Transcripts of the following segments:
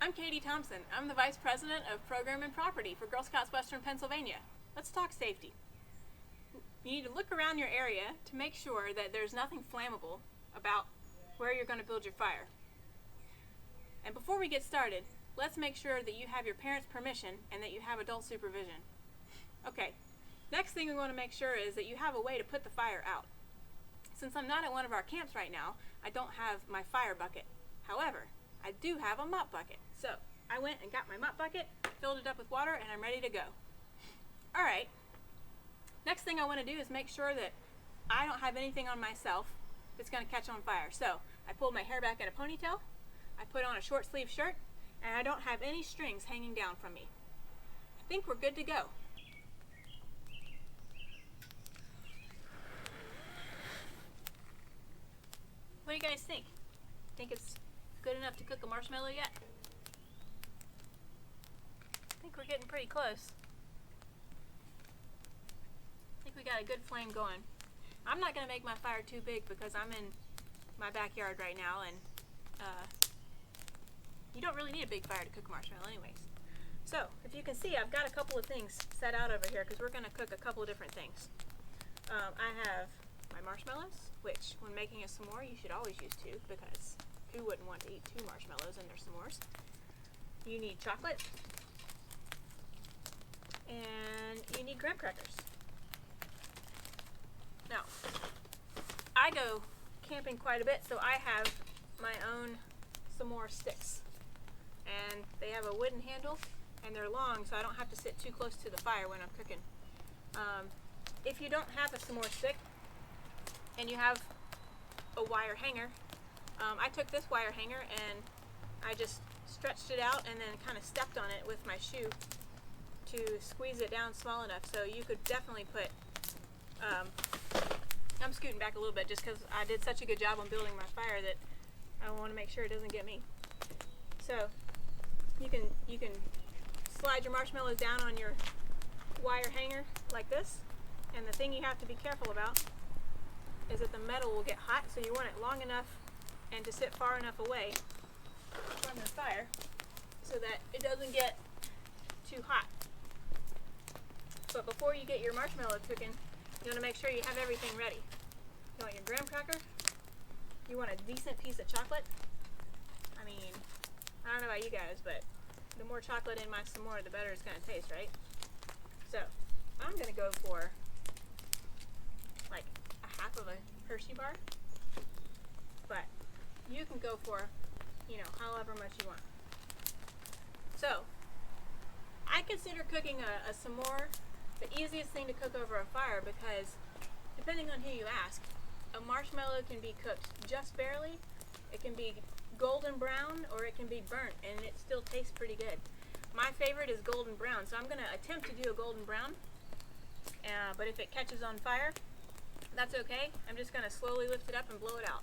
I'm Katie Thompson. I'm the Vice President of Program and Property for Girl Scouts Western Pennsylvania. Let's talk safety. You need to look around your area to make sure that there's nothing flammable about where you're going to build your fire. And before we get started, let's make sure that you have your parents' permission and that you have adult supervision. Okay, next thing we want to make sure is that you have a way to put the fire out. Since I'm not at one of our camps right now, I don't have my fire bucket. However, I do have a mop bucket. So I went and got my mop bucket, filled it up with water, and I'm ready to go. Alright, next thing I want to do is make sure that I don't have anything on myself that's going to catch on fire. So I pulled my hair back in a ponytail, I put on a short sleeve shirt, and I don't have any strings hanging down from me. I think we're good to go. What do you guys think? Think it's good enough to cook a marshmallow yet? I think we're getting pretty close. I think we got a good flame going. I'm not going to make my fire too big because I'm in my backyard right now, and you don't really need a big fire to cook a marshmallow anyways. So, if you can see, I've got a couple of things set out over here because we're going to cook a couple of different things. I have my marshmallows, which when making a s'more you should always use two, because who wouldn't want to eat two marshmallows in their s'mores? You need chocolate, and you need graham crackers. Now, I go camping quite a bit, so I have my own s'more sticks. And they have a wooden handle, and they're long, so I don't have to sit too close to the fire when I'm cooking. If you don't have a s'more stick, and you have a wire hanger, I took this wire hanger and I just stretched it out and then kind of stepped on it with my shoe to squeeze it down small enough so you could definitely put, I'm scooting back a little bit just because I did such a good job on building my fire that I want to make sure it doesn't get me. So you can slide your marshmallows down on your wire hanger like this, and the thing you have to be careful about is that the metal will get hot, so you want it long enough and to sit far enough away from the fire so that it doesn't get too hot. But before you get your marshmallow cooking, you want to make sure you have everything ready. You want your graham cracker, you want a decent piece of chocolate. I mean, I don't know about you guys, but the more chocolate in my s'more, the better it's going to taste, right? So I'm going to go for like a half of a Hershey bar, but you can go for, however much you want. So I consider cooking a s'more the easiest thing to cook over a fire because depending on who you ask, a marshmallow can be cooked just barely, it can be golden brown, or it can be burnt and it still tastes pretty good. My favorite is golden brown, so I'm going to attempt to do a golden brown, but if it catches on fire, that's okay. I'm just going to slowly lift it up and blow it out,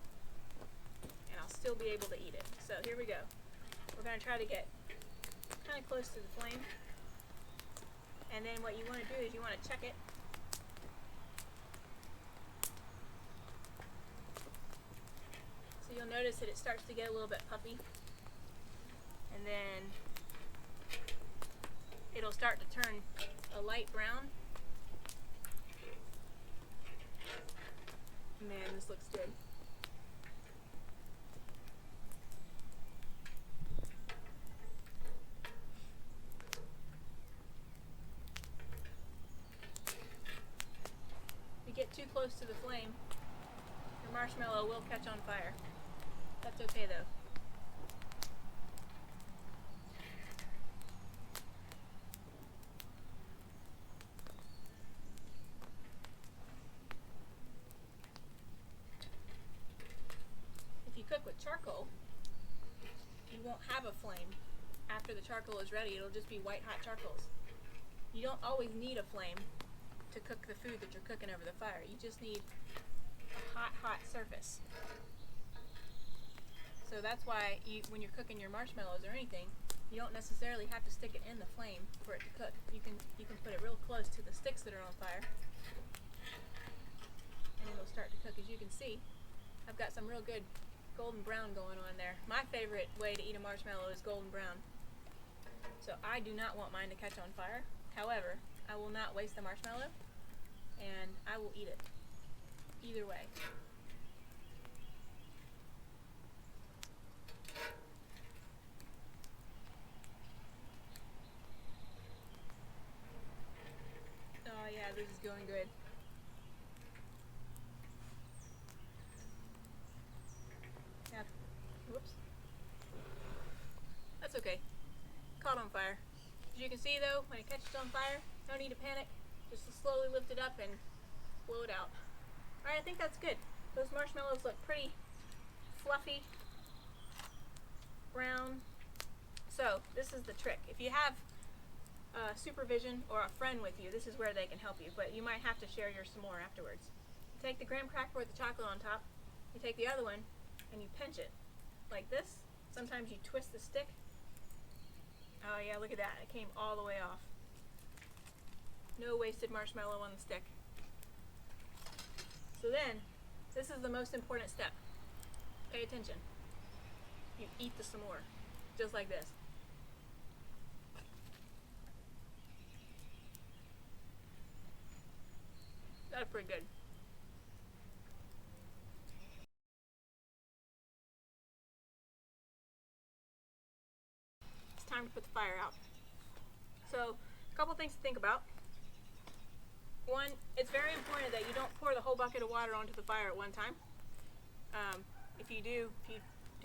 and I'll still be able to eat it. So here we go. We're going to try to get kind of close to the flame, and then what you want to do is you want to check it. So you'll notice that it starts to get a little bit puffy, and then it'll start to turn a light brown. Man, this looks good. If you get too close to the flame, your marshmallow will catch on fire. That's okay though. If you cook with charcoal, you won't have a flame. After the charcoal is ready, it'll just be white hot charcoals. You don't always need a flame to cook the food that you're cooking over the fire. You just need a hot surface. So that's why when you're cooking your marshmallows or anything, you don't necessarily have to stick it in the flame for it to cook. You can put it real close to the sticks that are on fire, and it'll start to cook. As you can see, I've got some real good golden brown going on there. My favorite way to eat a marshmallow is golden brown. So I do not want mine to catch on fire. However, I will not waste the marshmallow, and I will eat it either way. Oh yeah, this is going good. Yeah. Whoops. That's okay. Caught on fire. As you can see though, when it catches on fire, no need to panic. Just slowly lift it up and blow it out. Alright, I think that's good. Those marshmallows look pretty fluffy, brown. So this is the trick. If you have supervision or a friend with you, this is where they can help you, but you might have to share yours some more afterwards. You take the graham cracker with the chocolate on top, you take the other one, and you pinch it like this. Sometimes you twist the stick. Oh yeah, look at that. It came all the way off. No wasted marshmallow on the stick. So then, this is the most important step. Pay attention. You eat the s'more, just like this. That's pretty good. It's time to put the fire out. So, a couple things to think about. One, it's very important that you don't pour the whole bucket of water onto the fire at one time. If you do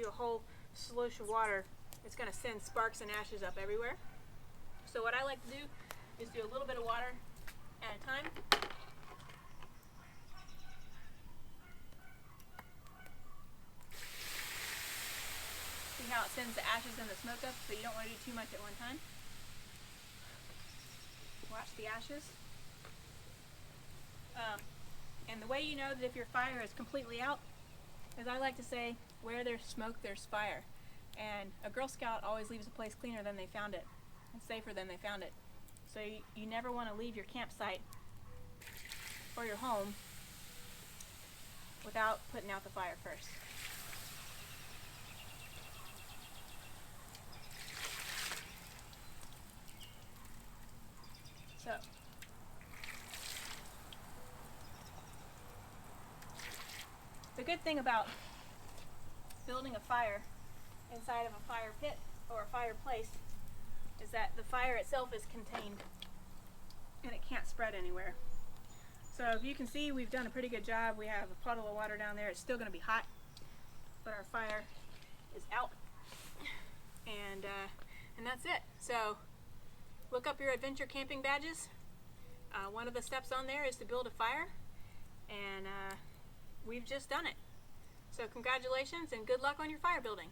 a whole sluice of water, it's going to send sparks and ashes up everywhere. So what I like to do is do a little bit of water at a time. See how it sends the ashes and the smoke up, so you don't want to do too much at one time. Watch the ashes. And the way you know that if your fire is completely out is I like to say, where there's smoke, there's fire. And a Girl Scout always leaves a place cleaner than they found it, and safer than they found it. So you never want to leave your campsite or your home without putting out the fire first. So, the good thing about building a fire inside of a fire pit or a fireplace is that the fire itself is contained and it can't spread anywhere. So if you can see, we've done a pretty good job. We have a puddle of water down there. It's still going to be hot, but our fire is out, and that's it. So look up your adventure camping badges. One of the steps on there is to build a fire, and we've just done it. So congratulations and good luck on your fire building.